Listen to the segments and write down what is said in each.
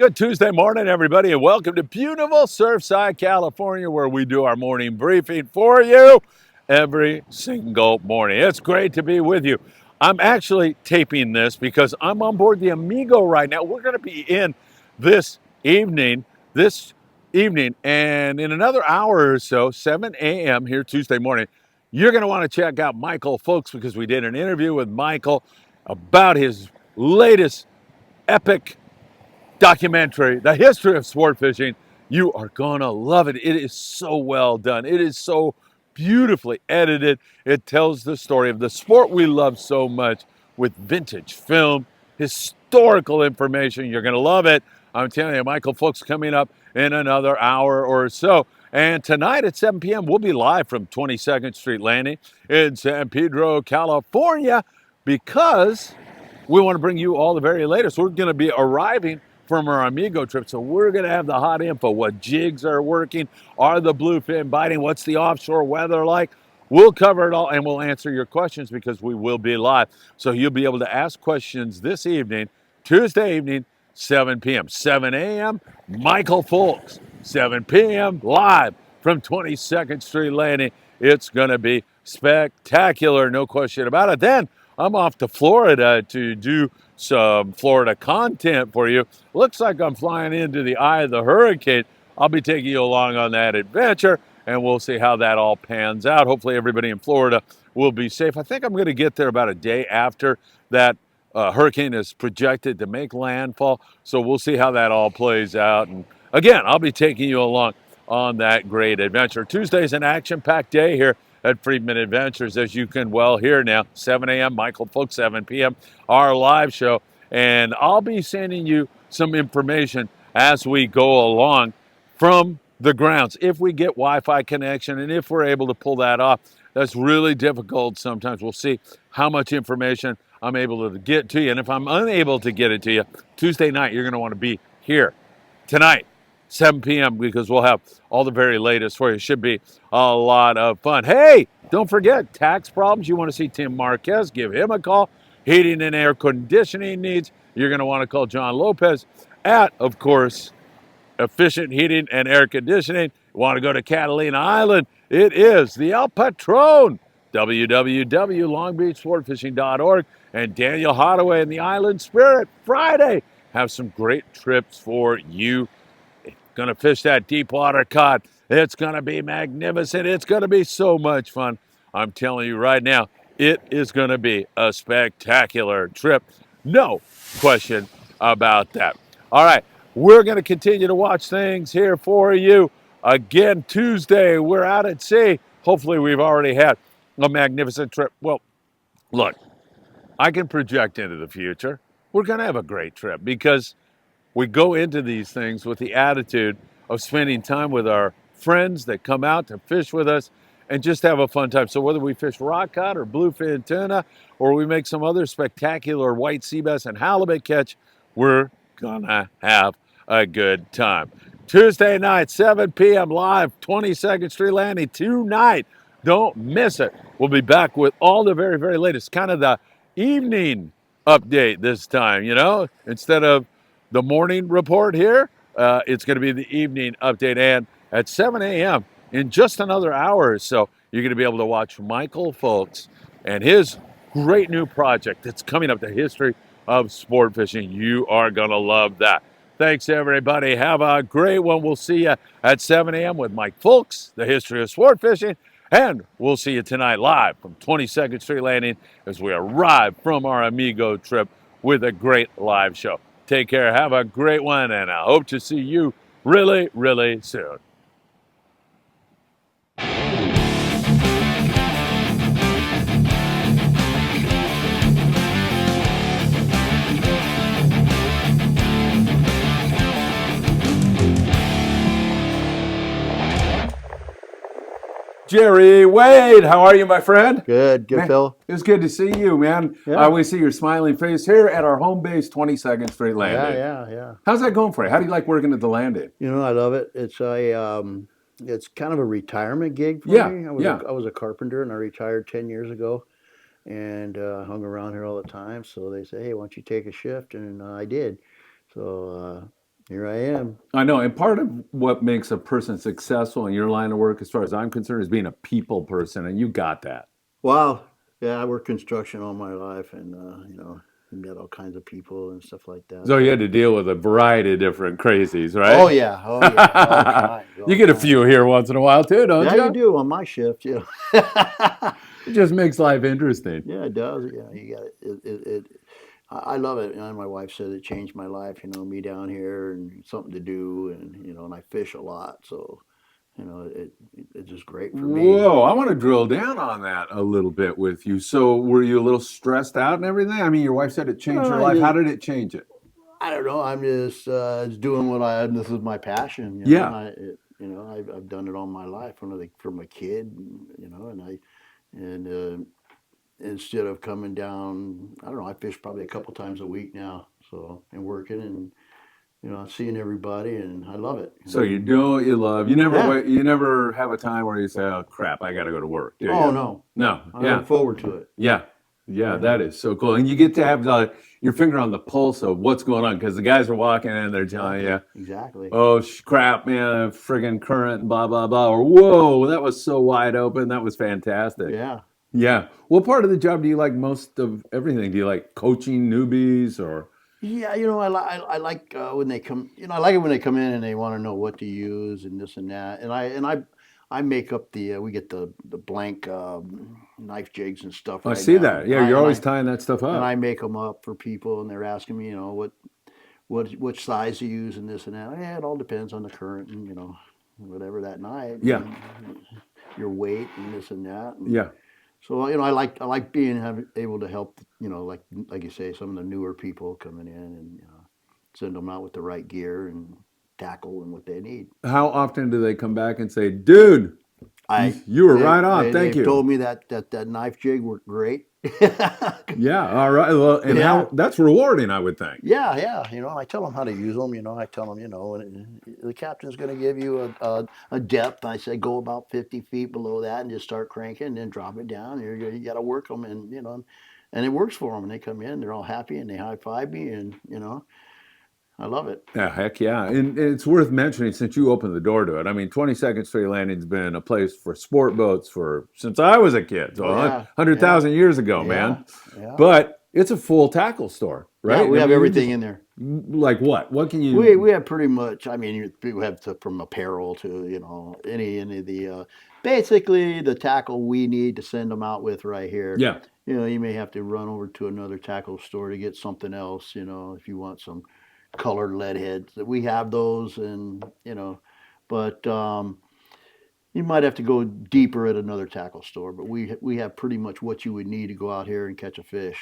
Good Tuesday morning, everybody, and welcome to beautiful Surfside, California, where we do our morning briefing for you every single morning. It's great to be with you. I'm actually taping this because I'm on board the Amigo right now. We're going to be in this evening, and in another hour or so, 7 a.m. here Tuesday morning, you're going to want to check out Michael Folks because we did an interview with Michael about his latest epic documentary, The History of Sport Fishing. You are going to love it. It is so well done. It is so beautifully edited. It tells the story of the sport we love so much with vintage film, historical information. You're going to love it. I'm telling you, Michael Folks coming up in another hour or so. And tonight at 7 p.m., we'll be live from 22nd Street Landing in San Pedro, California, because we want to bring you all the very latest. We're going to be arriving from our Amigo trip, so we're going to have the hot info. What jigs are working? Are the bluefin biting? What's the offshore weather like? We'll cover it all, and we'll answer your questions because we will be live. So you'll be able to ask questions this evening, Tuesday evening, 7 p.m. 7 a.m., Michael Folks. 7 p.m. live from 22nd Street Landing. It's going to be spectacular, no question about it. Then I'm off to Florida to do some Florida content for you. Looks like I'm flying into the eye of the hurricane. I'll be taking you along on that adventure, and we'll see how that all pans out. Hopefully everybody in Florida will be safe. I think I'm going to get there about a day after that hurricane is projected to make landfall, so we'll see how that all plays out. And again, I'll be taking you along on that great adventure. Tuesday's an action-packed day here at Friedman Adventures, as you can well hear now. 7 a.m., Michael Folks, 7 p.m., our live show. And I'll be sending you some information as we go along from the grounds. If we get Wi-Fi connection and if we're able to pull that off, that's really difficult sometimes. We'll see how much information I'm able to get to you. And if I'm unable to get it to you, Tuesday night, you're going to want to be here tonight, 7 p.m., because we'll have all the very latest for you. It should be a lot of fun. Hey, don't forget, tax problems. You want to see Tim Marquez, give him a call. Heating and air conditioning needs, you're going to want to call John Lopez at, of course, Efficient Heating and Air Conditioning. You want to go to Catalina Island? It is the El Patron, www.longbeachsportfishing.org, and Daniel Hadaway and the Island Spirit. Friday, have some great trips for you. Going to fish that deep water cod. It's going to be magnificent. It's going to be so much fun. I'm telling you right now, it is going to be a spectacular trip. No question about that. All right, we're going to continue to watch things here for you. Again, Tuesday, we're out at sea. Hopefully, we've already had a magnificent trip. Well, look, I can project into the future. We're going to have a great trip because we go into these things with the attitude of spending time with our friends that come out to fish with us and just have a fun time. So whether we fish rock cod or bluefin tuna, or we make some other spectacular white sea bass and halibut catch, we're gonna have a good time. Tuesday night, 7 p.m. live, 22nd Street Landing tonight. Don't miss it. We'll be back with all the very, very latest, kind of the evening update this time, instead of the morning report here. It's going to be the evening update. And at 7 a.m., in just another hour or so, you're going to be able to watch Michael Folks and his great new project that's coming up, The History of Sport Fishing. You are going to love that. Thanks, everybody. Have a great one. We'll see you at 7 a.m. with Mike Folks, The History of Sport Fishing. And we'll see you tonight live from 22nd Street Landing as we arrive from our Amigo trip with a great live show. Take care. Have a great one, and I hope to see you really, really soon. Jerry Wade, how are you, my friend? Good, Man, Phil. It's good to see you, man. Yeah. We see your smiling face here at our home base, 22nd Street Landing. Yeah. How's that going for you? How do you like working at the landing? I love it. It's kind of a retirement gig for Yeah, me. I was a carpenter and I retired 10 years ago and hung around here all the time. So they say, hey, why don't you take a shift? And I did. So here I am. I know, and part of what makes a person successful in your line of work, as far as I'm concerned, is being a people person, and you got that. Wow. Yeah, I worked construction all my life, and met all kinds of people and stuff like that. So you So, had to deal with a variety of different crazies, oh right? yeah, oh yeah, all kinds, You all get a kinds. few here once in a while too, don't Yeah, you you? do on my shift. It just makes life interesting. Yeah, it does. Yeah, you got it. I love it. And my wife said it changed my life. Me down here and something to do, and and I fish a lot, so it's just great for me. Whoa, I want to drill down on that a little bit with you. So, were you a little stressed out and everything? I mean, your wife said it changed your I life. How just, did it change it? I don't know. I'm just doing what I. This is my passion. Yeah. I've done it all my life from a kid. And instead of coming down, I don't know. I fish probably a couple times a week now. So and working and seeing everybody, and I love it. So you do what you love. You never Yeah. wait. You never have a time where you say, "Oh crap, I got to go to work." Do Oh you? no, No. I Yeah. look forward to it. Yeah. Yeah. Yeah. That is so cool, and you get to have your finger on the pulse of what's going on because the guys are walking in, they're telling you, Exactly. "Oh crap, man, friggin' current, blah blah blah," or "Whoa, that was so wide open. That was fantastic." Yeah. Yeah. What part of the job do you like most of everything? Do you like coaching newbies or? Yeah, I like when they come. I like it when they come in and they want to know what to use and this and that. And I make up we get the blank knife jigs and stuff I right see now, that. Yeah, you're always tying that stuff and up. I make them up for people, and they're asking me, which size to use and this and that. Yeah, it all depends on the current and whatever that night Yeah. and your weight and this and that. And Yeah. so I like able to help like you say, some of the newer people coming in and send them out with the right gear and tackle and what they need. How often do they come back and say, "Dude, I you were they right on. they Thank they've you." told me that knife jig worked great. Yeah. All right. Well, and Yeah. how that's rewarding, I would think. Yeah, yeah. I tell them how to use them. I tell them, and the captain's going to give you a depth. I say go about 50 feet below that and just start cranking, and then drop it down. You got to work them, and it works for them. And they come in, they're all happy, and they high five me, and I love it. Yeah, heck yeah. And it's worth mentioning since you opened the door to it. I mean, 22nd Street Landing's been a place for sport boats for since I was a kid. So Oh yeah, yeah, 100,000 years ago, yeah, man. yeah. But it's a full tackle store, Yeah, right? we I have mean, you everything just in there. like what? What can We you have pretty much. I mean, we have from apparel to any of the basically the tackle we need to send them out with right here. Yeah. You may have to run over to another tackle store to get something else. If you want some colored lead heads, that we have those, and but you might have to go deeper at another tackle store. But we have pretty much what you would need to go out here and catch a fish.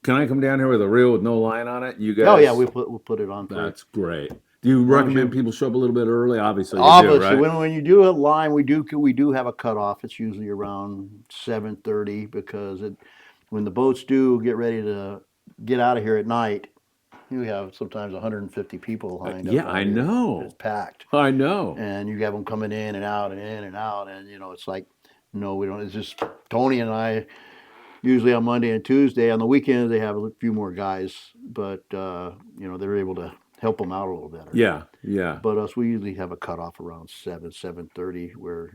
Can I come down here with a reel with no line on it? You Oh yeah, guys, we'll put it on for you. that's great. Do you As long as recommend you people show up a little bit early? Obviously, you do, Obviously, right? when you do a line, we do have a cutoff. It's usually around 7:30 because when the boats do get ready to get out of here at night, you have sometimes 150 people lined up Yeah, out I here. know. It's packed, I know. and you have them coming in and out and in and out, and it's like, no, we don't. It's just Tony and I usually on Monday and Tuesday. On the weekends, they have a few more guys, but they're able to help them out a little better. Yeah, yeah. But us, we usually have a cutoff around 7:30, where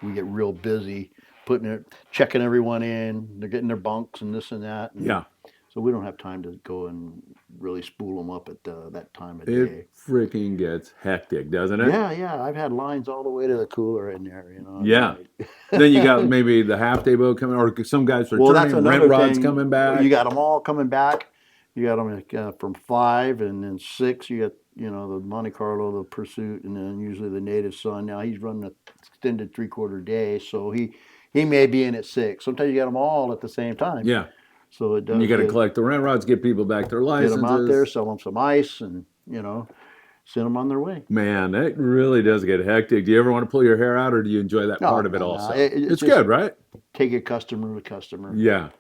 we get real busy checking everyone in. They're getting their bunks and this and that, and Yeah. so we don't have time to go and really spool them up at that time of It day. freaking gets hectic, doesn't it? Yeah, yeah, I've had lines all the way to the cooler in there, Yeah. at Then you got night. maybe the half day boat coming, or some guys Well, that's returning, rent another rods thing. coming You back. got them all coming back. You got them from 5, and then 6. You got the Monte Carlo, the Pursuit, and then usually the Native Son. Now he's running an extended 3/4 day, so he may be in at 6. Sometimes you got them all at the same time, Yeah. so it And you does got to collect the rent rods, get people back their get them out there, licenses. sell them some ice, and send them on their way. Man, that really does get hectic. Do you ever want to pull your hair out, or do you enjoy that No, part of it no, no. also? It's It's just good, right? take it customer to customer. Yeah.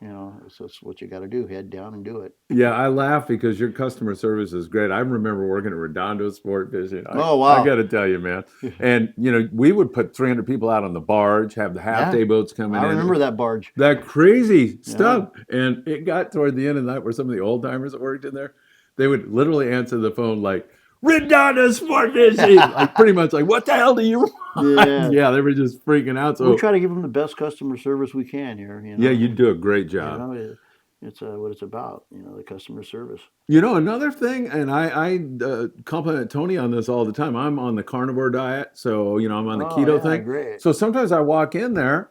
It's just what you got to do. Head down and do it. Yeah, I laugh because your customer service is great. I remember working at Redondo Sport Fishing. Oh I wow. got to tell you, man. And we would put 300 people out on the barge, have the half Yeah, day boats coming I in, remember that barge. that crazy Yeah. stuff. And it got toward the end of the night where some of the old timers that worked in there, they would literally answer the phone like, Redondo sport fishing. Like pretty much like, what the hell do you want? Yeah. Yeah, they were just freaking out. We So try to give them the best customer service we can here. yeah, you do a great You job. know, it's what it's about. You know, the customer service. You know, another thing, and I compliment Tony on this all the time. I'm on the carnivore diet, so you know I'm on the Oh keto yeah, thing. great. So sometimes I walk in there,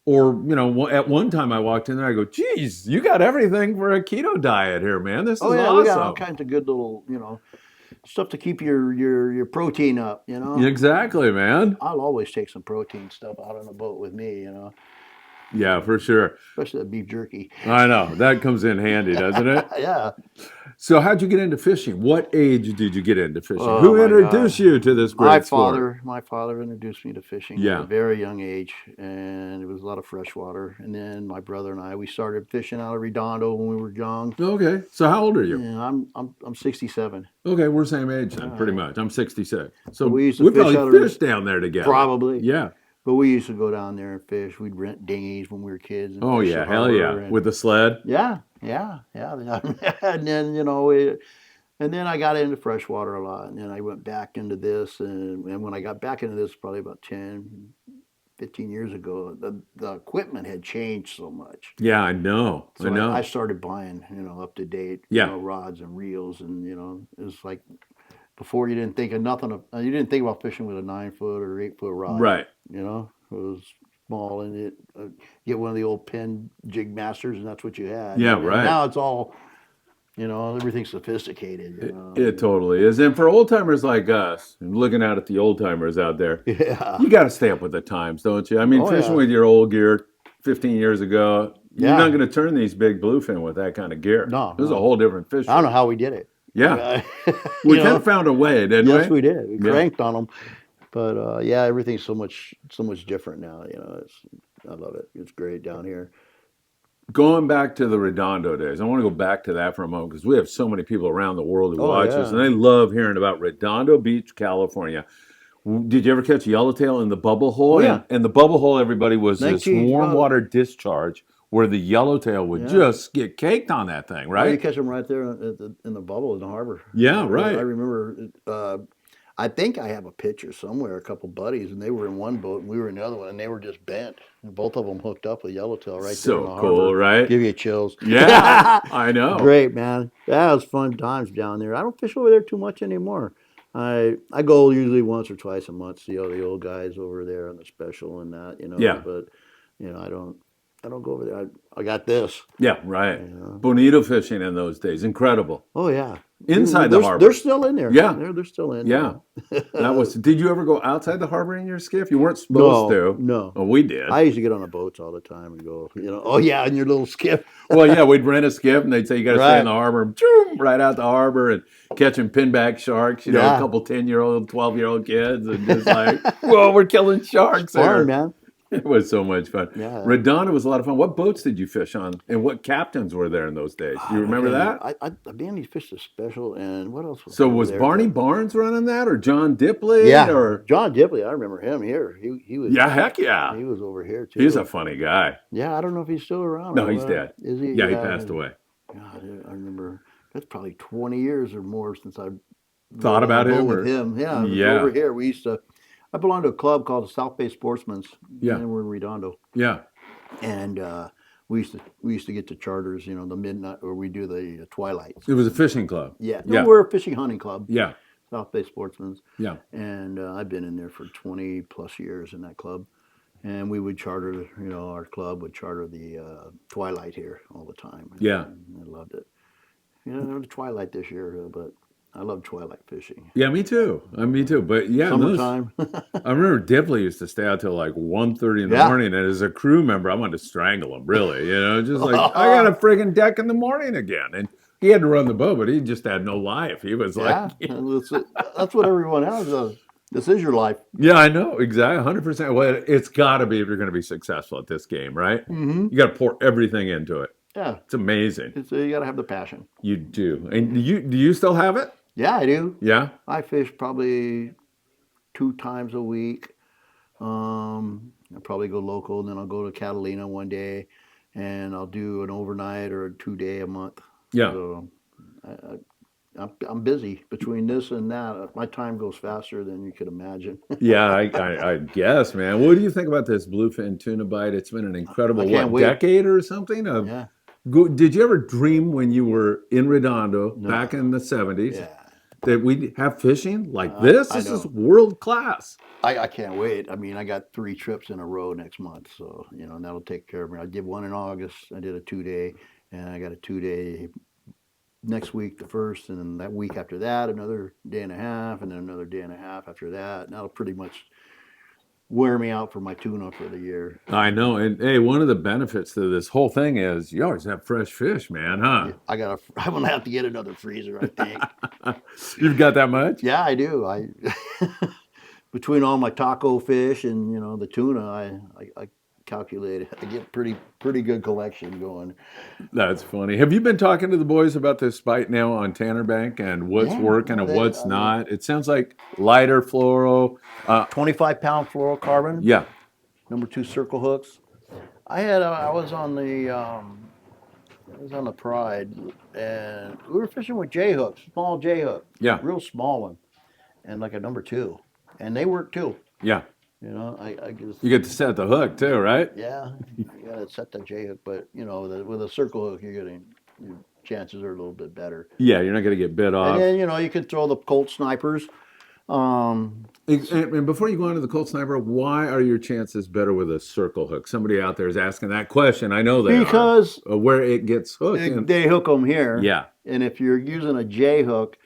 or you know, at one time I walked in there, I go, "Geez, you got everything for a keto diet here, man. This Oh is yeah, we got all awesome." kinds of good little, stuff to keep your protein up. Exactly, man. I'll always take some protein stuff out on the boat with me. Yeah, for sure. Especially the beef jerky. I know that comes in handy, doesn't it? Yeah. So, how'd you get into fishing? What age did you get into fishing? Oh Who my introduced God. you to this great sport? My father introduced me to fishing at a Yeah. very young age, and it was a lot of freshwater. And then my brother and I, we started fishing out of Redondo when we were young. Okay. So, how old are you? And I'm 67. Okay, we're same age then, pretty Uh, much. I'm 66. but So we used to we fish probably out of fished down there together. probably, Yeah. but we used to go down there and fish. We'd rent dinghies when we were kids and Oh fish yeah, the hell harbor. yeah. And With the sled. yeah, yeah, yeah. And then and then I got into freshwater a lot, and then I went back into this, and when I got back into this, probably about 10, 15 years ago, the equipment had changed so much. Yeah, I know. I So I know. started buying, up to date, Yeah. rods and reels, and it's like before you didn't think of nothing. You didn't think about fishing with a 9 foot or 8 foot rod. Right. It was small, and get one of the old pin jig masters, and that's what you had. Yeah, And right. now it's all, everything's sophisticated. It totally is. And for old timers like us, and looking out at the old timers out there, Yeah. you got to stay up with the times, don't you? I mean, Oh fishing yeah. with your old gear 15 years ago, you're not Yeah. going to turn these big bluefin with that kind of gear. No, This is a no. whole different fish. I don't know how we did it. Yeah. You We kind know, of found a way, didn't yes, we? we did. We Yeah. cranked on them, but yeah, everything's so much different now. I love it. It's great down here. Going back to the Redondo days, I want to go back to that for a moment because we have so many people around the world who Oh watch us, and yeah. they love hearing about Redondo Beach, California. Did you ever catch yellowtail in the bubble hole? Oh yeah. And the bubble hole, everybody, was this 19. warm water discharge where the yellowtail would Yeah. just get caked on that thing, Oh, you right? catch them right there in the bubble in the harbor. Yeah, I right. remember. I think I have a picture somewhere. A couple buddies, and they were in one boat, and we were in the other one, and they were just bent. And both of them hooked up with yellowtail right there in the So harbor. cool, right? Give you chills. Yeah, I know. Great, man. That was fun times down there. I don't fish over there too much anymore. I go usually once or twice a month, see all the old guys over there on the special and that, Yeah. But I don't go over there. I got this. Yeah, right. You know. Bonito fishing in those days, incredible. Oh yeah. Inside the harbor. They're still in there. Yeah. They're still in Yeah. there. That was. Did you ever go outside the harbor in your skiff? You weren't supposed to. No. Oh, we did. I used to get on the boats all the time and go, oh yeah, in your little skiff. Well, yeah, we'd rent a skiff, and they'd say you got to stay Right. in the harbor, choom, right out the harbor, and catching pinback sharks. You know, Yeah. a couple 10-year-old, 12-year-old kids, and just like, whoa, we're killing sharks Fun, there. man. It was so much fun. Yeah. Redondo was a lot of fun. What boats did you fish on, and what captains were there in those days? Do you remember that? I mainly fished the special, and what else was So over was there? Barney Barnes running that, or John Dipley? Yeah, Or John Dipley. I remember him here. He was. yeah, heck yeah. He was over here too. He's a funny guy. Yeah, I don't know if he's still around. No, or he's what. dead. Is he? Yeah, he passed away. God, I remember. That's probably 20 years or more since I Thought about him, with or him. Yeah, it was yeah, over here. We used to. I belonged to a club called the South Bay Sportsmen's. Yeah. And we're in Redondo, yeah, and we used to get the charters. The midnight, or we do the twilights. it was a fishing club. Yeah, Yeah. we're a fishing hunting club. Yeah, South Bay Sportsmen's. yeah, And I've been in there for 20 plus years in that club. And we would charter, our club would charter the Twilight here all the time. And yeah. I loved it. The Twilight this year, but I love twilight fishing. Yeah, me too. Me too. But yeah, those, Summertime. I remember Dipley used to stay out till like 1:30 in the Yeah. morning, and as a crew member, I wanted to strangle him. Really, just like I got a friggin' deck in the morning again, and he had to run the boat, but he just had no life. He was Yeah, like, that's what everyone else does. This is your life. yeah, I know exactly, 100%. Well, it's got to be if you're going to be successful at this game, right? Mm-hmm. You got to pour everything into it. Yeah, It's amazing. you got to have the passion. You do. And do you still have it? Yeah, I do. Yeah. I fish probably 2 times a week. I'll probably go local, and then I'll go to Catalina one day, and I'll do an overnight or a 2-day a month. Yeah. So I I'm busy between this and that. My time goes faster than you could imagine. Yeah, I guess, man. What do you think about this bluefin tuna bite? It's been an I incredible, can't what, wait. decade or something of Yeah. Did you ever dream when you were in Redondo back in No. the 70s Yeah. that we'd have fishing like this? I This is know. world class. I can't wait. I mean, I got 3 trips in a row next month, so and that'll take care of me. I did one in August. I did a 2 day, and I got a 2 day next week, the first, and then that week after that, another day and a half, and then another day and a half after that. And that'll pretty much wear me out for my tuna for the year. I know. And hey, one of the benefits to this whole thing is you always have fresh fish, man, huh? Yeah, I'm gonna have to get another freezer, I think. You've got that much? Yeah, I do. I between all my taco fish and the tuna, I calculate I get pretty good collection going. That's funny. Have you been talking to the boys about this bite now on Tanner Bank and what's Yeah, working no, and what's I mean, not? It sounds like lighter fluoro. 25-pound fluorocarbon, Yeah, #2 circle hooks. I was on the Pride, and we were fishing with J hooks, small J hook, yeah, real small one, and like a #2, and they work too. yeah. I just You get to set the hook too, right? yeah, you gotta set the J hook, but with a circle hook, your chances are a little bit better. Yeah, you're not going to get bit And off. then you can throw the Colt snipers. And before you go on to the Colt Sniper, why are your chances better with a circle hook? Somebody out there is asking that question. I know they are. Because Where it gets hooked. they hook them here, Yeah. and if you're using a J hook,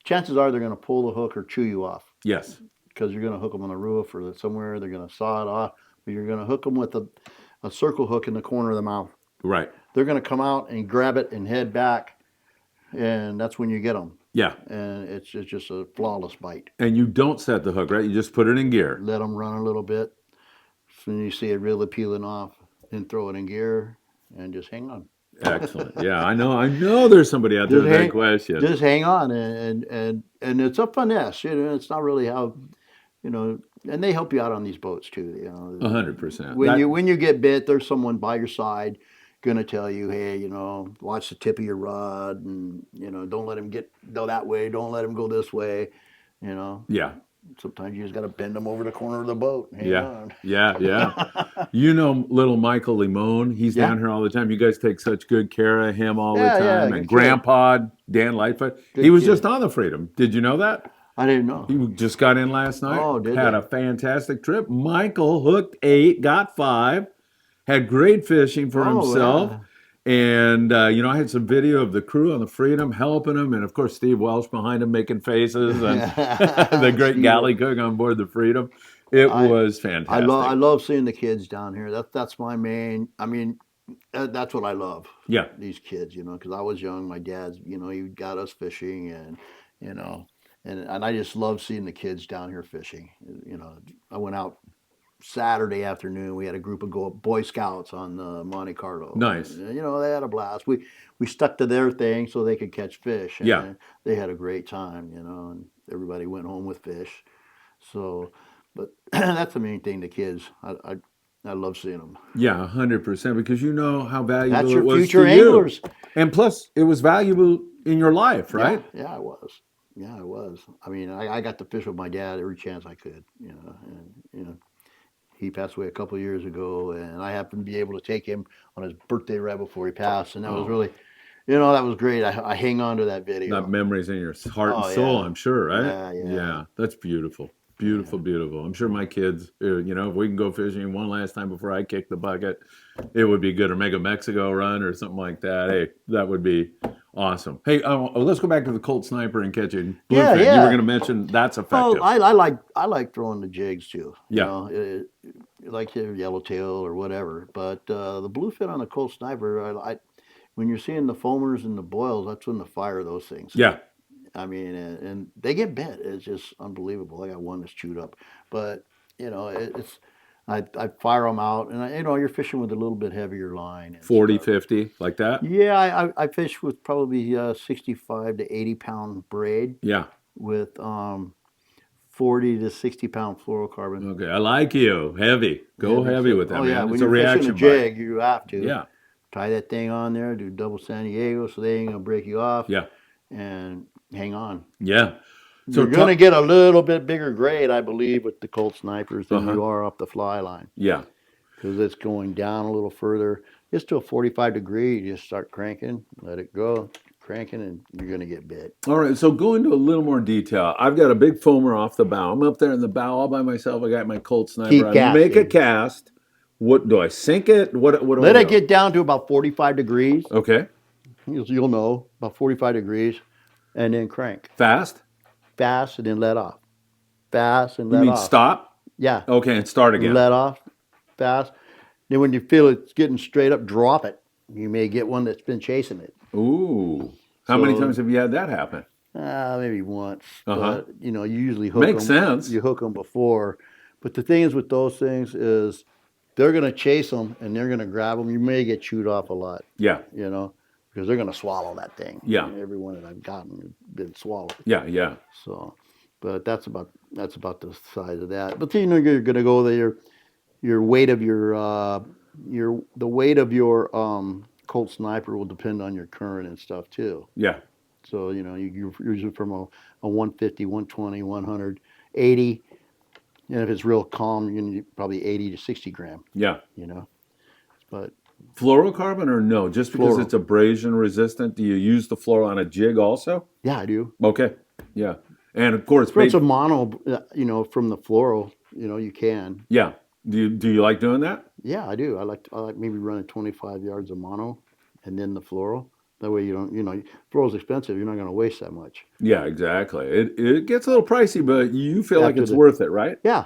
chances are they're going to pull the hook or chew you off Yes. because you're going to hook them on the roof or somewhere. They're going to saw it off, but you're going to hook them with a circle hook in the corner of the mouth. Right. They're going to come out and grab it and head back, and that's when you get them. Yeah. And it's just a flawless bite. And you don't set the hook, right? You just put it in gear. Let them run a little bit. So you see it really peeling off, then throw it in gear and just hang on. Excellent. Yeah, I know. I know there's somebody out there with that question. Just hang on, and it's a finesse. It's not really how and they help you out on these boats too. 100%. When you get bit, there's someone by your side gonna tell you, hey, watch the tip of your rod, and don't let him go that way. Don't let him go this way. Yeah. Sometimes you just got to bend them over the corner of the boat. Hang Yeah. on. Yeah. Little Michael Limon. He's Yeah. down here all the time. You guys take such good care of him all the Yeah, time. good And kid. Grandpa, Dan Lightfoot. Good He was kid. just on the Freedom. Did you know that? I didn't know. He just got in last night. Oh, did Had they? a fantastic trip. Michael hooked 8, got 5, had great fishing for himself. Yeah. And, I had some video of the crew on the Freedom helping him. And, of course, Steve Welsh behind him making faces. And the great Steve galley cook on board the Freedom. It was fantastic. I love seeing the kids down here. That's my main. I mean, that's what I love. Yeah. These kids, because I was young. My dad's, he got us fishing, and and I just love seeing the kids down here fishing. I went out Saturday afternoon. We had a group of Boy Scouts on the Monte Carlo. Nice. And, they had a blast. We stuck to their thing so they could catch fish. And Yeah. they had a great time, and everybody went home with fish. So, but that's the main thing. The kids, I love seeing them. Yeah, 100%. Because you know how valuable That's your it was future to anglers. you. And plus, it was valuable in your life, right? Yeah, it was. Yeah, it was. I mean, I got to fish with my dad every chance I could. And he passed away a couple of years ago, and I happened to be able to take him on his birthday right before he passed, and that was really, that was great. I hang on to that video. That memories in your heart and soul, I'm sure, right? Yeah. That's beautiful. Beautiful, beautiful. I'm sure my kids, if we can go fishing one last time before I kick the bucket, it would be good. Or make a Mexico run or something like that. Hey, that would be awesome. Hey, let's go back to the Colt Sniper and catching bluefin. You were going to mention that's effective. Oh, I like throwing the jigs too. Yeah. Like your yellowtail or whatever. But the bluefin on the Colt Sniper, when you're seeing the foamers and the boils, that's when to fire those things. Yeah. I mean, and they get bit. It's just unbelievable. I got one that's chewed up, but I fire them out, and you're fishing with a little bit heavier line. 40, 50, like that? Yeah, I fish with probably 65 to 80 pound braid. Yeah. With 40 to 60 pound fluorocarbon. Okay, I like you. Heavy. Go heavy with that, man. Yeah, it's when a you're reaction fishing a jig, you have to. Yeah. Tie that thing on there, do double San Diego so they ain't gonna break you off. Yeah. And hang on. Yeah. So You're going to get a little bit bigger grade, I believe, with the Colt snipers than you are off the fly line. Yeah. Because it's going down a little further. Just to a 45 degree, you just start cranking, let it go, cranking, and you're going to get bit. All right, so go into a little more detail. I've got a big foamer off the bow. I'm up there in the bow all by myself. I got my Colt sniper. Keep I make a casting. cast. What do I sink it? What do Let I it do? get down to about 45 degrees. Okay. You'll know, about 45 degrees, and then crank. Fast? Fast, and then let off. Fast, and You let mean off. stop? Yeah. Okay, and start again. Let off, fast. Then when you feel it's getting straight up, drop it. You may get one that's been chasing it. Ooh. How many times have you had that happen? Maybe once. Uh-huh. But, you usually hook them. Makes sense. You hook them before. But the thing is with those things is they're going to chase them and they're going to grab them. You may get chewed off a lot. Yeah. Because they're going to swallow that thing. Yeah. Every one that I've gotten has been swallowed. Yeah, yeah. So, but that's about the size of that. But you're going to go there. Your weight of the weight of your Colt sniper will depend on your current and stuff too. Yeah. So you're usually from a 150, 120, 100, 80, and if it's real calm, you're gonna probably 80 to 60 gram. Yeah. But fluorocarbon or no? Just because Fluoro. it's abrasion resistant, do you use the fluoro on a jig also? Yeah, I do. Okay. Yeah. And of course, If it's a mono, from the fluoro, you can. Yeah. Do you like doing that? Yeah, I do. I like maybe running 25 yards of mono, and then the fluoro. That way you don't, fluoro's expensive. You're not going to waste that much. Yeah, exactly. It gets a little pricey, but you feel like it's worth it, right? Yeah.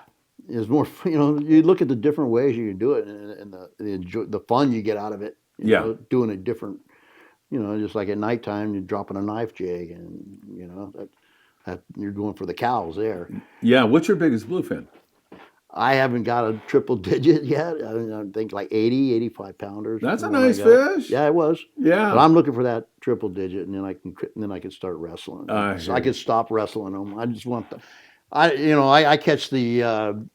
It's more, you look at the different ways you can do it and the fun you get out of it. Doing a different, just like at nighttime, you're dropping a knife jig and, that you're going for the cows there. Yeah. What's your biggest bluefin? I haven't got a triple digit yet. I think like 80, 85 pounders. That's a nice fish. Yeah, it was. Yeah. But I'm looking for that triple digit, and then I can start wrestling. So I could stop wrestling them. I just want I catch the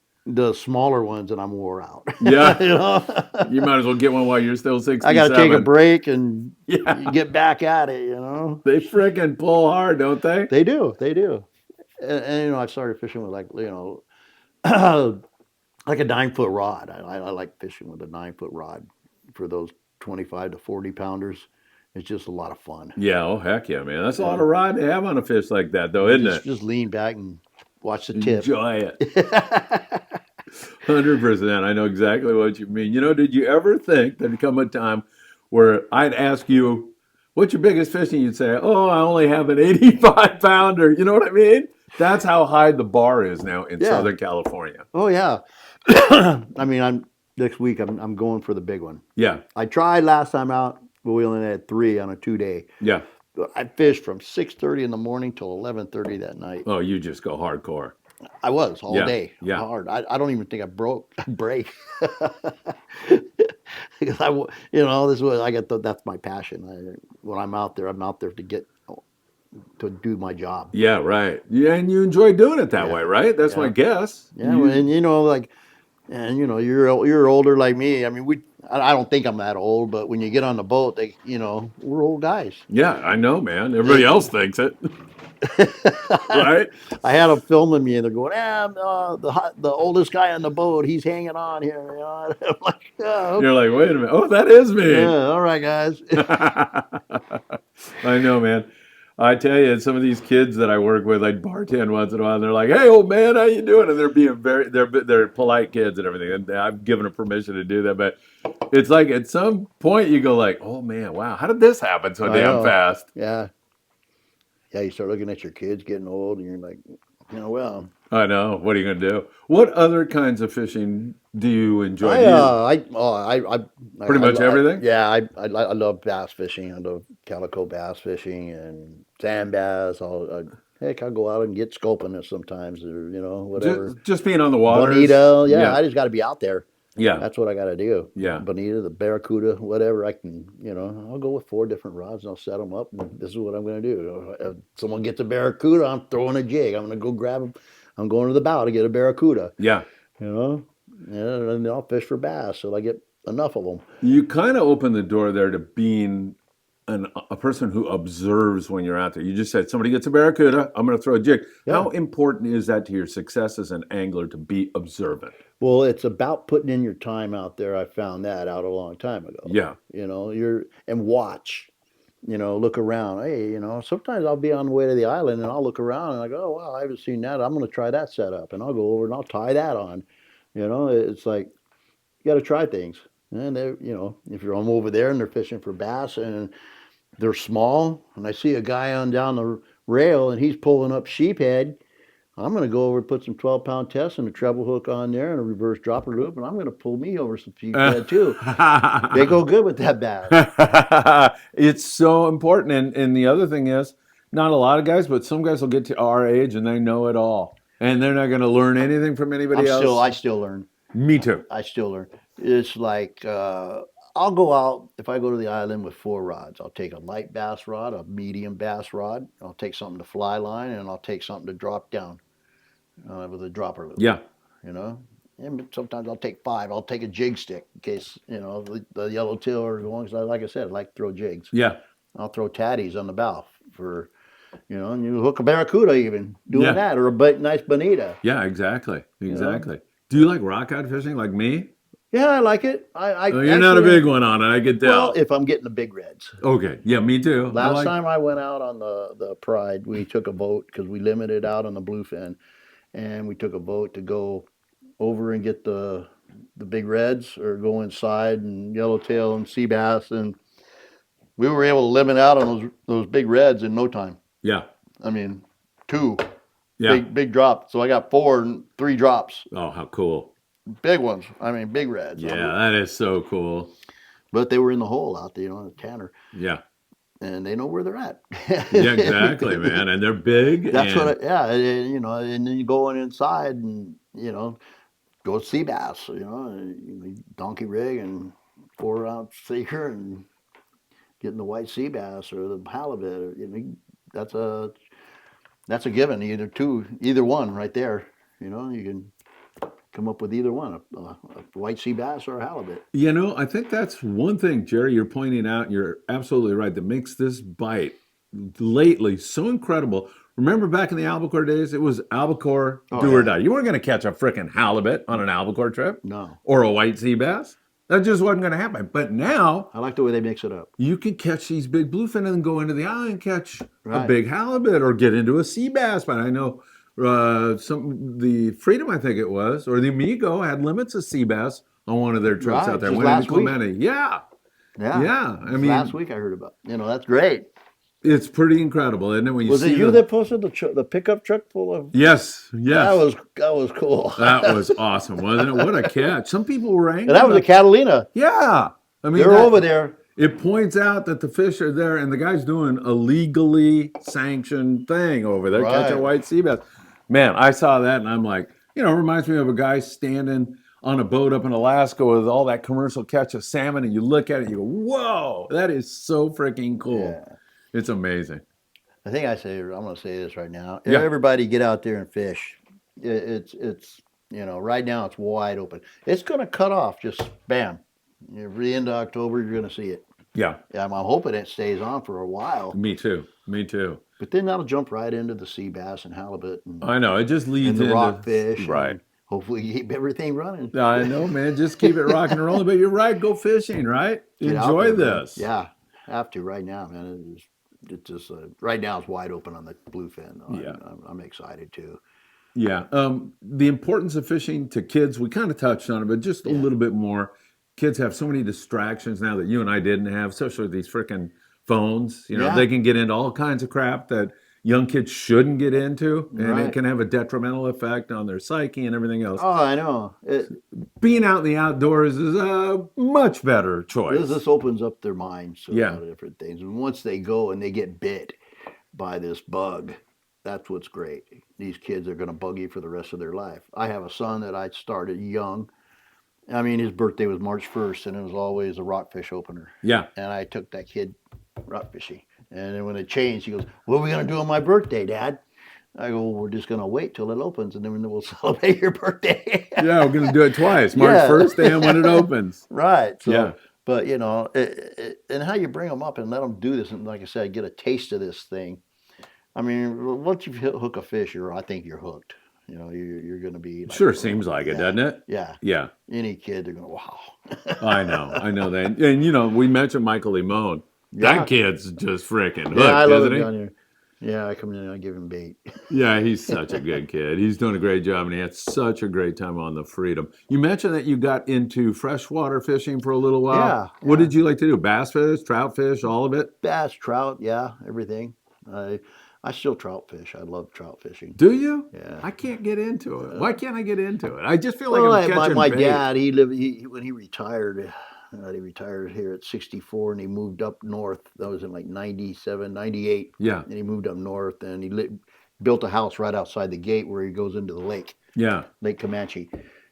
smaller ones and I'm wore out. Yeah. You might as well get one while you're still 67. I got to take a break and get back at it. They frickin' pull hard, don't they? They do. And I started fishing with like like a 9-foot rod. I like fishing with a 9-foot rod for those 25 to 40 pounders. It's just a lot of fun. Yeah, oh heck yeah, man. That's a lot of rod to have on a fish like that, though, isn't it? Just lean back and watch the tip. Enjoy it. 100%. I know exactly what you mean. Did you ever think there'd come a time where I'd ask you, what's your biggest fish? And you'd say, oh, I only have an 85 pounder. You know what I mean? That's how high the bar is now in Southern California. Oh, yeah. I mean, next week I'm going for the big one. Yeah. I tried last time out, but we only had 3 on a 2-day. Yeah. I fished from 6:30 in the morning till 11:30 that night. Oh, you just go hardcore. I was all day. Yeah. Hard. I don't even think I break. Because that's my passion. When I'm out there to do my job. Yeah, right. Yeah, and you enjoy doing it that way, right? That's my guess. Yeah, and you're older like me. I mean, I don't think I'm that old, but when you get on the boat, we're old guys. Yeah, I know, man. Everybody else thinks it. Right? I had them filming me, and they're going, the oldest guy on the boat, he's hanging on here. I'm like, oh, okay. You're like, wait a minute. Oh, that is me. Yeah, all right, guys. I know, man. I tell you, some of these kids that I work with, I bartend once in a while, and they're like, "Hey, old man, how you doing?" And they're being they're polite kids and everything, and I've given them permission to do that. But it's like at some point you go like, "Oh man, wow, how did this happen so damn fast?" Yeah, yeah. You start looking at your kids getting old, and you're like, well. I know. What are you going to do? What other kinds of fishing do you enjoy? Pretty much everything. I love bass fishing. I love calico bass fishing and sand bass. Heck, I'll go out and get scoping it sometimes, or whatever. Just being on the water. Bonito, I just got to be out there. Yeah, that's what I got to do. Yeah, bonito, the barracuda, whatever I can. I'll go with 4 different rods and I'll set them up. And this is what I'm going to do. If someone gets a barracuda, I'm throwing a jig. I'm going to go grab them. I'm going to the bow to get a barracuda. Yeah. And I'll fish for bass till I get enough of them. You kind of open the door there to being a person who observes when you're out there. You just said somebody gets a barracuda, I'm going to throw a jig. Yeah. How important is that to your success as an angler to be observant? Well, it's about putting in your time out there. I found that out a long time ago. Yeah. You know, and watch. You know, look around. Hey, you know, sometimes I'll be on the way to the island and I'll look around and I go, oh, wow, I haven't seen that. I'm going to try that setup. And I'll go over and I'll tie that on. You know, it's like you got to try things. And they, you know, if you're over there and they're fishing for bass and they're small, and I see a guy on down the rail and he's pulling up sheephead, I'm going to go over and put some 12-pound tests and a treble hook on there and a reverse dropper loop, and I'm going to pull me over some sheephead too. They go good with that bass. It's so important. And the other thing is, not a lot of guys, but some guys will get to our age and they know it all. And they're not going to learn anything from anybody else. I still learn. Me too. I still learn. It's like I'll go out, if I go to the island with 4 rods, I'll take a light bass rod, a medium bass rod, I'll take something to fly line, and I'll take something to drop down with a dropper loop. Yeah. You know, and sometimes I'll take 5. I'll take a jig stick in case, you know, the yellowtail are going, because like I said, I like to throw jigs. Yeah. I'll throw tatties on the bow for, you know, and you hook a barracuda even doing that, or a nice bonita. Yeah, exactly. Exactly. You know? Do you like rockcod fishing like me? Yeah, I like it. You're actually not a big one on it, I could tell. Well, if I'm getting the big reds. Okay. Yeah, me too. Last time I went out on the Pride, we took a boat because we limited out on the Bluefin, and we took a boat to go over and get the big reds or go inside and yellowtail and sea bass, and we were able to limit out on those big reds in no time. Yeah. I mean, 2 Yeah. big drops. So I got 4 and 3 drops. Oh, how cool. Big ones. I mean, big reds. Yeah, that is so cool. But they were in the hole out there, you know, in the tanner. Yeah. And they know where they're at. Yeah, exactly, man. And they're big. That's you know, and then you go inside and, you know, go sea bass, you know, donkey rig and 4-ounce seeker and getting the white sea bass or the halibut. You know, that's a given. Either one right there. You know, you can come up with either one, a white sea bass or a halibut. You know, I think that's one thing, Jerry, you're pointing out, and you're absolutely right, that makes this bite lately so incredible. Remember back in the albacore days, it was albacore, do or die. You weren't going to catch a frickin' halibut on an albacore trip. No. Or a white sea bass. That just wasn't going to happen. But now, I like the way they mix it up. You can catch these big bluefin and go into the island and catch a big halibut or get into a sea bass. But I know the Freedom, I think it was, or the Amigo had limits of sea bass on one of their trips out there. Went into Clemente. Yeah. I mean, last week I heard about. You know, that's great. It's pretty incredible, isn't it? When you was it you that posted the pickup truck full of? Yes. That was cool. That was awesome, wasn't it? What a catch! Some people were angry. And that was a Catalina. Yeah, I mean they're over there. It points out that the fish are there, and the guy's doing a legally sanctioned thing over there, catching white sea bass. Man, I saw that, and I'm like, you know, it reminds me of a guy standing on a boat up in Alaska with all that commercial catch of salmon, and you look at it, and you go, whoa, that is so freaking cool. Yeah. It's amazing. I think I'm going to say this right now. Yeah. Everybody get out there and fish. It's you know, right now it's wide open. It's going to cut off just bam. Every end of October, you're going to see it. Yeah. I'm hoping it stays on for a while. Me too. But then that'll jump right into the sea bass and halibut. And, I know. It just leads into rockfish. Right. Hopefully you keep everything running. I know, man. Just keep it rocking and rolling. But you're right. Go fishing, right? Enjoy this. Man. Yeah. Have to right now, man. It's just right now it's wide open on the Bluefin. Yeah. I'm excited too. Yeah. The importance of fishing to kids, we kind of touched on it, but just a little bit more. Kids have so many distractions now that you and I didn't have, especially with these freaking phones. You know, they can get into all kinds of crap that young kids shouldn't get into, and it can have a detrimental effect on their psyche and everything else. Oh, I know. Being out in the outdoors is a much better choice. This opens up their minds to a lot of different things. And once they go and they get bit by this bug, that's what's great. These kids are going to bug you for the rest of their life. I have a son that I started young. I mean, his birthday was March 1st, and it was always a rockfish opener. Yeah. And I took that kid rock fishing. And then when it changed, he goes, what are we going to do on my birthday, Dad? I go, well, we're just going to wait till it opens, and then we'll celebrate your birthday. Yeah, we're going to do it twice, March 1st and when it opens. Right. So, But you know, and how you bring them up and let them do this, and like I said, get a taste of this thing. I mean, once you hook a fish, I think you're hooked. You know, you're going to be like, Sure oh, seems like it, yeah, doesn't it? yeah. Yeah, Any kid, they're going, wow. I know that. And you know, we mentioned Michael Limon. That Yeah, kid's just freaking yeah, I hooked, love isn't him he? down here. Yeah, I come in and I give him bait. Yeah, he's such a good kid. He's doing a great job, and he had such a great time on the Freedom. You mentioned that you got into freshwater fishing for a little while. Yeah, What yeah. did you like to do? Bass fish, trout fish, all of it? Bass, trout, yeah, everything. I I still trout fish. I love trout fishing. Do you? Yeah. I can't get into it. Why Uh, can't I get into it? I just feel like well, I'm my catching my bait. dad, he lived when he retired here at 64, and he moved up north. That was in like 97, 98, Yeah, and he moved up north, and built a house right outside the gate where he goes into the lake, yeah. Lake Comanche,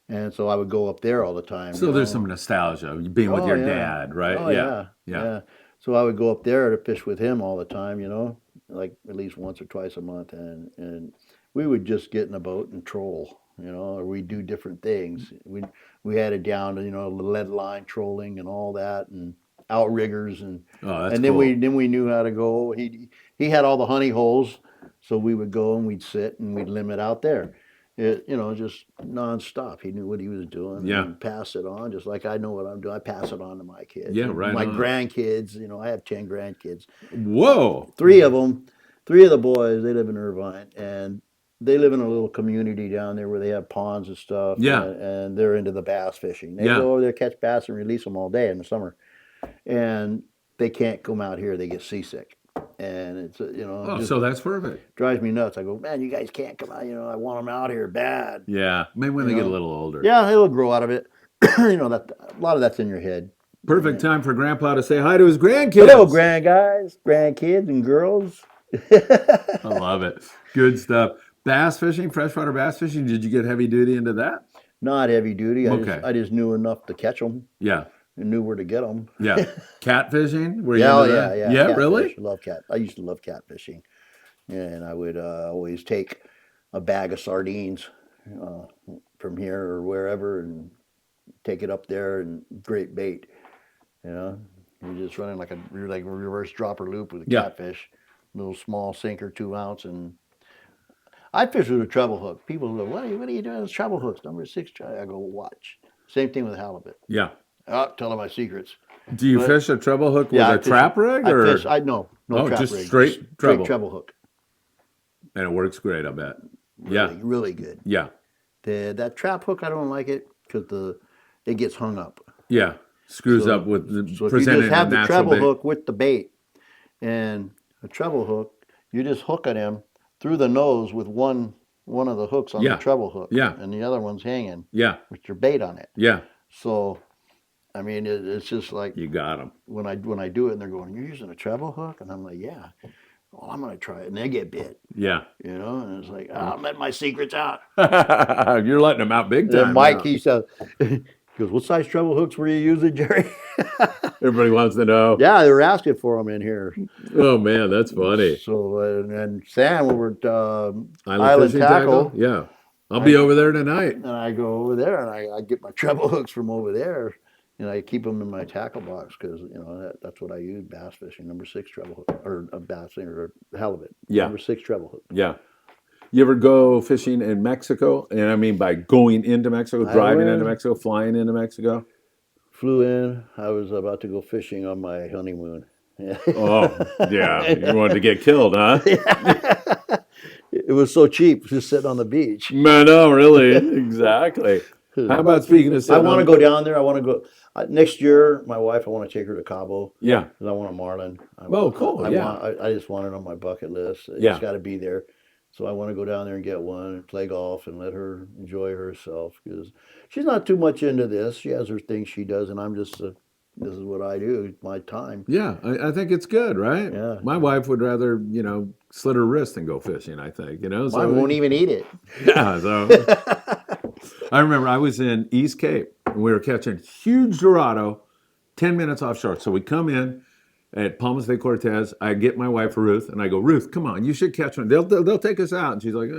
and so I would go up there all the time, you So there's some know. nostalgia being with Oh your yeah, dad, right? oh Yeah, yeah, yeah. yeah. So I would go up there to fish with him all the time, you know, like at least once or twice a month, and we would just get in a boat and troll, you know, or we do different things. We had it down to, you know, lead line trolling and all that, and outriggers, Oh, that's and then we cool. then we knew how to go. He had all the honey holes, so we would go and we'd sit and we'd limit out there. You know, just nonstop. He knew what he was doing Yeah, and pass it on, just like I know what I'm doing. I pass it on to my kids yeah, and right my on. grandkids. You know, I have 10 grandkids. Whoa. Three of them, three of the boys, they live in Irvine, and they live in a little community down there where they have ponds and stuff, Yeah, and they're into the bass fishing. They yeah. go over there, catch bass, and release them all day in the summer, and they can't come out here. They get seasick, and it's you know, Oh, just so that's perfect. drives me nuts. I go, man, you guys can't come out. You know, I want them out here bad. Yeah, maybe when You they get a know, little older. yeah, they'll grow out of it. You know that a lot of that's in your head. Perfect Yeah. time for Grandpa to say hi to his Hello, grandkids. grandkids, and girls. I love it. Good stuff. Bass fishing, freshwater bass fishing. Did you get heavy duty into that? Not heavy duty. Okay. I just knew enough to catch them Yeah, and knew where to get them. yeah. Catfishing? Were you Yeah, into oh yeah, that? yeah. Yeah, Catfish. really? Love cat. I used to love catfishing, and I would always take a bag of sardines uh, from here or wherever and take it up there and great bait. You know, you're just running you're like a reverse dropper loop with a Yeah. catfish, little small sinker, 2 ounce, and I fish with a treble hook. People go, what are you doing with treble hooks? Number six. I go, watch. Same thing with halibut. Yeah. Oh, tell them my secrets. Do you But fish a treble hook with yeah, a trap rig or? I know, no Oh, trap just rig, straight straight treble. treble hook. And it works great, I bet. Yeah. Really, really good. Yeah. That trap hook, I don't like it because it gets hung up. Yeah. Screws up So with so if you just presenting a have the natural treble bait. hook with the bait and a treble hook, you just hook at him through the nose with one of the hooks on the Yeah. treble hook, Yeah. and the other one's hanging Yeah. with your bait on it. Yeah. So I mean, it's just like You got them. when I do it, and they're going, "You're using a treble hook," and I'm like, "Yeah." Well, I'm gonna try it, and they get bit, Yeah. you know. And it's like, I'm letting my secrets out. You're letting them out big And time Mike, now. he said, he goes, "What size treble hooks were you using, Jerry?" Everybody wants to know. Yeah, they were asking for them in here. Oh man, that's funny. So and Sam over at Island Island fishing tackle? Tackle, Yeah. I'll I be over there tonight. and I go over there and I get my treble hooks from over there, and I keep them in my tackle box because you know that's what I use bass fishing. Number six treble hook or a bass or halibut. Yeah. Number six treble hook. Yeah. You ever go fishing in Mexico? And I mean by going into Mexico, I driving into went, Mexico, flying into Mexico? flew in. I was about to go fishing on my honeymoon. Oh, yeah. You wanted to get killed, huh? It was so cheap just sitting on the beach. No, no, really. Exactly. How about speaking of I sitting want to on go down there. I want to go next year. My wife, I want to take her to Cabo Yeah. because I want a marlin. Oh, cool. Yeah. I just want it on my bucket list. It's Yeah. got to be there. So I want to go down there and get one and play golf and let her enjoy herself because she's not too much into this. She has her things she does, and I'm just this is what I do. It's my time. Yeah. I think it's good, right? Yeah. My wife would rather, slit her wrist than go fishing, I think, Mine So won't even eat it. yeah, so I remember I was in East Cape and we were catching huge Dorado 10 minutes offshore. So we come in at Palmas de Cortez. I get my wife, Ruth, and I go, Ruth, come on, you should catch one. They'll take us out. And she's like,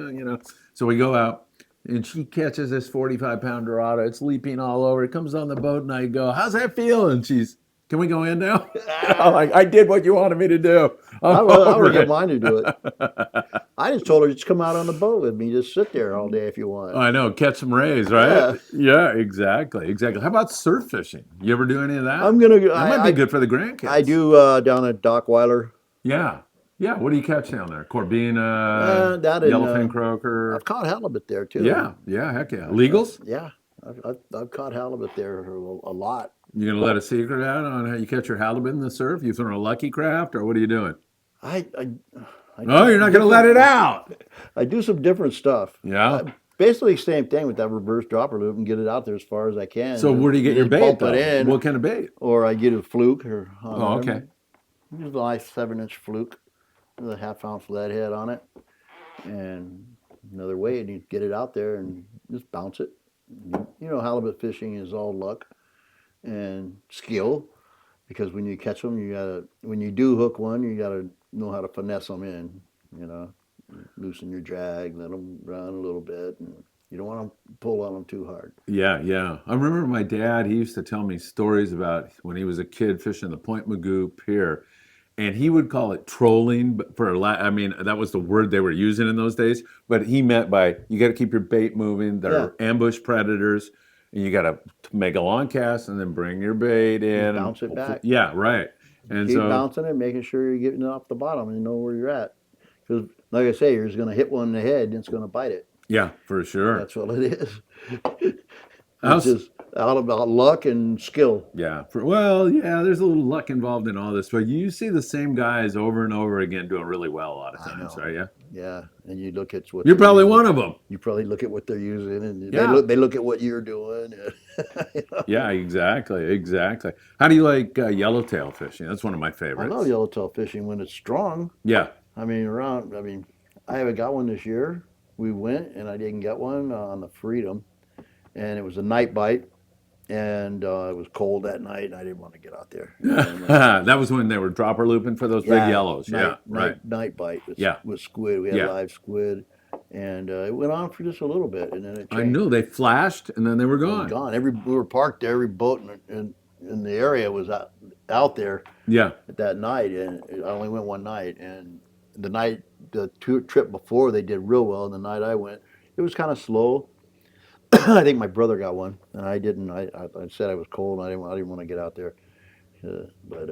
So we go out and she catches this 45-pound Dorado. It's leaping all over. It comes on the boat and I go, how's that feel? And she's, Can we go in now? I'm like, I did what you wanted me to do. I'm I over would get it. mine to do it. I just told her just come out on the boat with me, just sit there all day if you want. I know, catch some rays, right? Yeah, Yeah, exactly, exactly. How about surf fishing? You ever do any of that? I'm gonna. That might be good for the I grandkids. do down at Dockweiler. Yeah, yeah. What do you catch down there? Corbina, That and yellowfin I've croaker. caught halibut there too. Yeah, yeah. Heck yeah. Legals? Yeah, I've caught halibut there a lot. You gonna let a secret out on how you catch your halibut in the surf? You throwing a lucky craft, or what are you doing? I I, I do Oh, you're some not gonna let it different. out. I do some different stuff. Yeah. Basically, same thing with that reverse dropper loop and get it out there as far as I can. So where do you get And your then bait pump it though? in, What kind of bait? or I get a fluke or on Oh, there. okay. Use a nice 7-inch fluke with a half-ounce lead head on it, and another way, and you get it out there and just bounce it. You know, halibut fishing is all luck and skill because when you catch them, you gotta when you do hook one, you gotta know how to finesse them in. You know, loosen your drag, let them run a little bit, and you don't want to pull on them too hard. Yeah, yeah. I remember my dad, he used to tell me stories about when he was a kid fishing the Point Magoo Pier, and he would call it trolling but I mean, that was the word they were using in those days, but he meant by you got to keep your bait moving. There Yeah, are ambush predators, and you got to make a long cast and then bring your bait just in and bounce it hopefully, back. yeah, right. And Keep so, bouncing it, making sure you're getting it off the bottom and you know where you're at. Because, like I say, you're just going to hit one in the head and it's going to bite it. yeah, for sure. That's what it is. It's How's just all about luck and skill. Yeah, well, yeah, there's a little luck involved in all this, but you see the same guys over and over again doing really well a lot of I times, know. right? Yeah. Yeah, and you look at what You're they're probably using. one of them. You probably look at what they're using, and Yeah. they look at what you're doing. You know? Yeah, exactly, exactly. How do you like yellowtail fishing? That's one of my I love favorites. yellowtail fishing when it's strong. Yeah. I mean, around. I mean, I haven't got one this year. We went, and I didn't get one on the Freedom, and it was a night bite, and it was cold that night, and I didn't want to get out there. And That was when they were dropper looping for those big yeah, yellows. Yeah, right. night bite Yeah, with squid. We had yeah. live squid, and it went on for just a little bit, and then it I changed. knew they flashed and then they were It was gone. gone. We were parked there. Every boat in the area was out there Yeah. at that night, and I only went one night. And the trip before, they did real well. And the night I went, it was kind of slow. I think my brother got one, and I didn't. I said I was cold. And I didn't want to get out there, but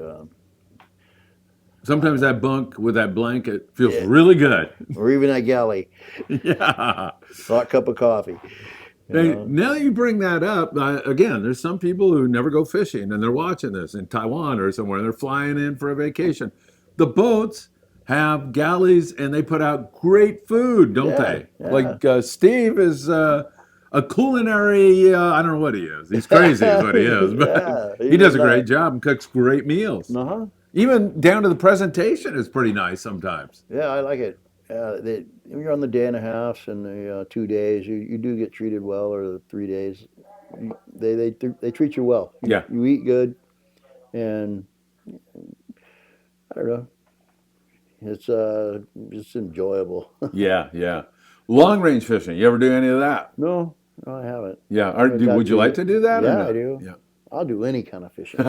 Sometimes that bunk with that blanket feels yeah, really good. or even that galley, Yeah. hot cup of coffee. You Hey, know, now that you bring that up, again, there's some people who never go fishing and they're watching this in Taiwan or somewhere and they're flying in for a vacation. The boats have galleys and they put out great food, don't yeah, they? yeah. Like Steve is a culinary, I don't know what he is. He's crazy, is what he is, but Yeah, he does even a great job and cooks great meals. uh-huh. Even down to the presentation is pretty nice sometimes. Yeah, I like it. When you're on the day and a half and the 2 days, you do get treated well, or the 3 days. They treat you well. Yeah, You eat good, and I don't know. It's enjoyable. yeah, yeah. Long range fishing. You ever do any of that? No, no, I haven't. Yeah. I haven't got Would you like to do that or Yeah, I no? do. Yeah. I'll do any kind of fishing.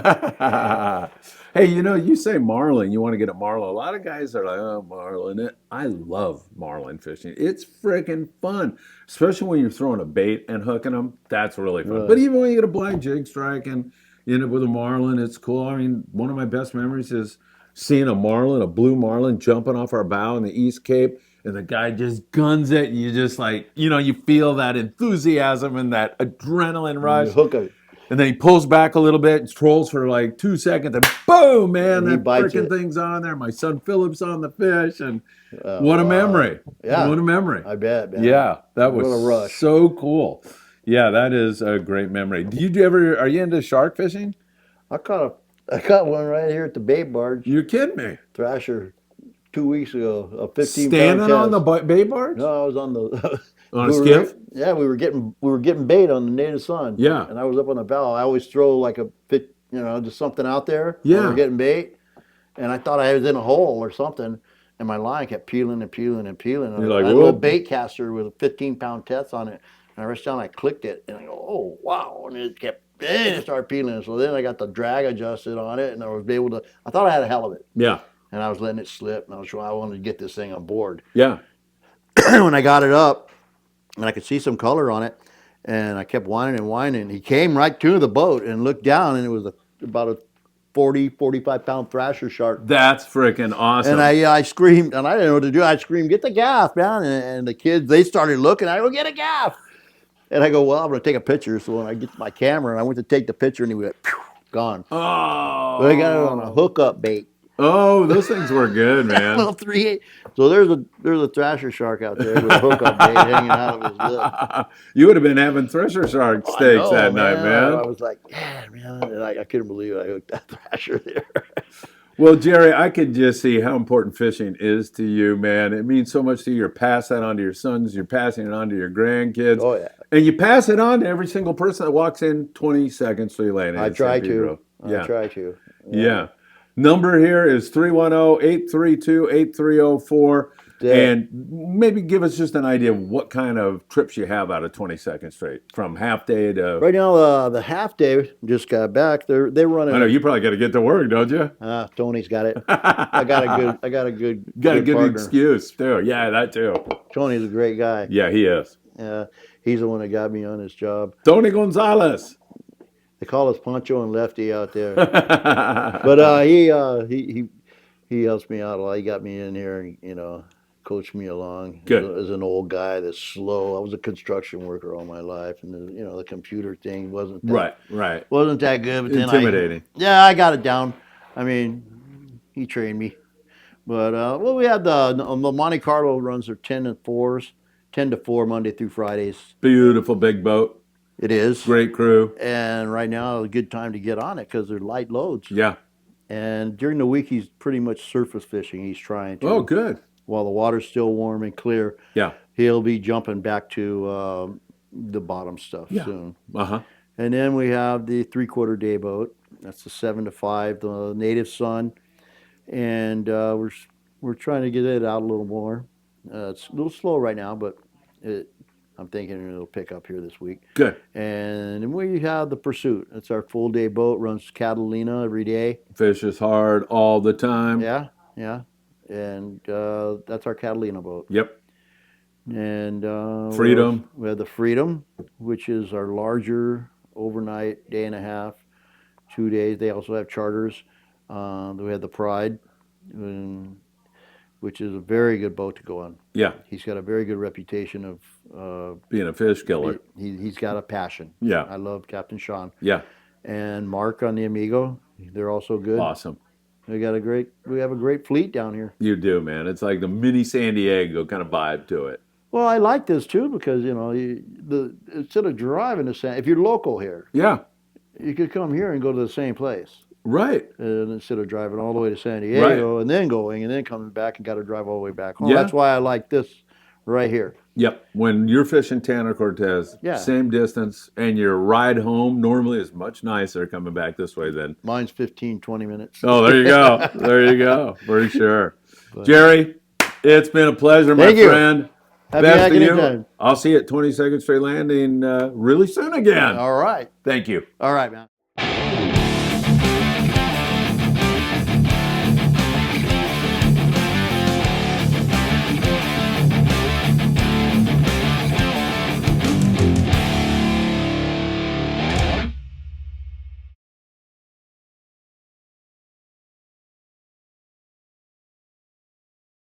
Hey, you say marlin, you want to get a marlin. A lot of guys are like, oh, marlin. I love marlin fishing. It's freaking fun, especially when you're throwing a bait and hooking them. That's really fun. But Really. even when you get a blind jig strike and you end up with a marlin, it's cool. I mean, one of my best memories is seeing a marlin, a blue marlin, jumping off our bow in the East Cape. And the guy just guns it. And you just like, you feel that enthusiasm and that adrenaline And you rush. hook it, And then he pulls back a little bit, trolls for like 2 seconds, and boom, man, and he that bites freaking it. thing's on there. My son Philip's on the fish, and what a Wow. memory! Yeah, What a memory! I bet, man. Yeah, that What was a rush. so cool. Yeah, that is a great memory. Are you into shark fishing? I caught one right here at the bait barge, You're kidding me. Thrasher, 2 weeks ago, a 15-pound Standing on the test. bait barge? No, I was on the. On a skiff? Yeah, we were getting bait on the native sun, Yeah. and I was up on the bow. I always throw like a fit, just something out there when we're Yeah. getting bait, and I thought I was in a hole or something, and my line kept peeling and peeling and peeling. You're I like, had a little whoop. bait caster with a 15-pound test on it, and I reached down, I clicked it, and I go, oh wow, and Then it started peeling. So then I got the drag adjusted on it, and I was able to. I thought I had a hell of it, Yeah. and I was letting it slip, and I wanted to get this thing on board. Yeah. When I got it up, and I could see some color on it, and I kept whining and whining. He came right to the boat and looked down, and it was about a 40, 45-pound thrasher shark. That's freaking awesome. And I screamed, and I didn't know what to do. I screamed, "Get the gaff, man!" And the kids, they started looking. I go, "Get a gaff!" And I go, "Well, I'm going to take a picture." So when I get to my camera, and I went to take the picture, and he went, "Phew," gone. Oh. But I got it on a hookup bait. Oh, those things were good, man. Little 3/8. So there's a thrasher shark out there with a hookup bait hanging out of his lip. You would have been having thresher shark steaks that night, man. I was like, yeah, man. And I couldn't believe I hooked that thrasher there. Well, Jerry, I could just see how important fishing is to you, man. It means so much to you. You're passing that on to your sons. You're passing it on to your grandkids. Oh, yeah. And you pass it on to every single person that walks in 20 seconds to Elaine. I try to. I try to. Yeah. Number here is 310-832-8304. And maybe give us just an idea of what kind of trips you have out of 22nd Street, from half day to... Right now, the half day just got back. They're running. I know you probably got to get to work, don't you? Tony's got it. I got a good good excuse too. Yeah, that too. Tony's a great guy. Yeah, he is. He's the one that got me on this job. Tony Gonzalez. They call us Pancho and Lefty out there. But he helps me out a lot. He got me in here and coached me along. Good. As an old guy that's slow. I was a construction worker all my life, and the computer thing wasn't that, wasn't that good. But intimidating. I got it down. I mean, he trained me. But we had the Monte Carlo runs are 10 to 4 Monday through Fridays. Beautiful big boat. It is. Great crew. And right now is a good time to get on it because they're light loads. Yeah. And during the week, he's pretty much surface fishing. He's trying to. Oh, good. While the water's still warm and clear. Yeah. He'll be jumping back to the bottom stuff soon. Uh-huh. And then we have the 3/4 day boat. That's the 7 to 5, the native sun. And we're trying to get it out a little more. It's a little slow right now, but I'm thinking it'll pick up here this week. Good. And we have the Pursuit. It's our full day boat. Runs Catalina every day. Fishes hard all the time. Yeah. And that's our Catalina boat. Yep. And Freedom. We have the Freedom, which is our larger overnight, day and a half, 2 days. They also have charters. We have the Pride, which is a very good boat to go on. Yeah. He's got a very good reputation of being a fish killer. He's got a passion. Yeah. I love Captain Sean. Yeah. And Mark on the Amigo. They're also good. Awesome. We have a great fleet down here. You do, man. It's like the mini San Diego kind of vibe to it. Well, I like this too because instead of driving to if you're local here, you could come here and go to the same place. Right. And instead of driving all the way to San Diego and then coming back and got to drive all the way back home. That's why I like this right here. Yep. When you're fishing Tanner Cortez, same distance, and your ride home normally is much nicer coming back this way than... Mine's 15, 20 minutes. Oh, there you go. There you go. For sure. Jerry, it's been a pleasure, my friend. Best to you. Time. I'll see you at 22nd Street Landing really soon again. All right. Thank you. All right, man.